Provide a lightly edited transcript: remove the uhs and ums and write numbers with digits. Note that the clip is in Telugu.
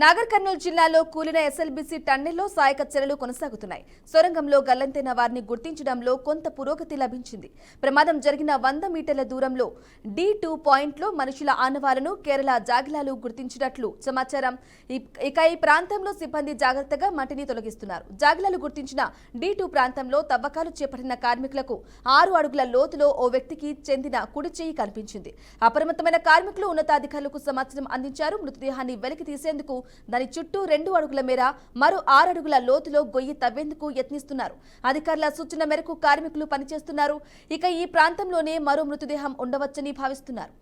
నాగర్ కర్నూలు జిల్లాలో కూలిన ఎస్ఎల్బీసీ టన్నెల్లో సహాయక చర్యలు కొనసాగుతున్నాయి. సొరంగంలో గల్లంతైన వారిని గుర్తించడంలో కొంత పురోగతి లభించింది. ప్రమాదం జరిగిన 100 మీటర్ల దూరంలో D2 పాయింట్లో మనుషుల ఆనవాలను కేరళ జాగిలాలు గుర్తించినట్లు సమాచారం. ఇక ఈ ప్రాంతంలో సిబ్బంది జాగ్రత్తగా మట్టిని తొలగిస్తున్నారు. జాగిలాలు గుర్తించిన D2 ప్రాంతంలో తవ్వకాలు చేపట్టిన కార్మికులకు 6 అడుగుల లోతులో ఓ వ్యక్తికి చెందిన కుడి చేయి కనిపించింది. అప్రమత్తమైన కార్మికులు ఉన్నతాధికారులకు సమాచారం అందించారు. మృతదేహాన్ని వెలికి తీసేందుకు దాని చుట్టూ 2 అడుగుల మేర మరో 6 అడుగుల లోతులో గొయ్యి తవ్వేందుకు యత్నిస్తున్నారు. అధికారుల సూచన మేరకు కార్మికులు పనిచేస్తున్నారు. ఇక ఈ ప్రాంతంలోనే మరో మృతదేహం ఉండవచ్చని భావిస్తున్నారు.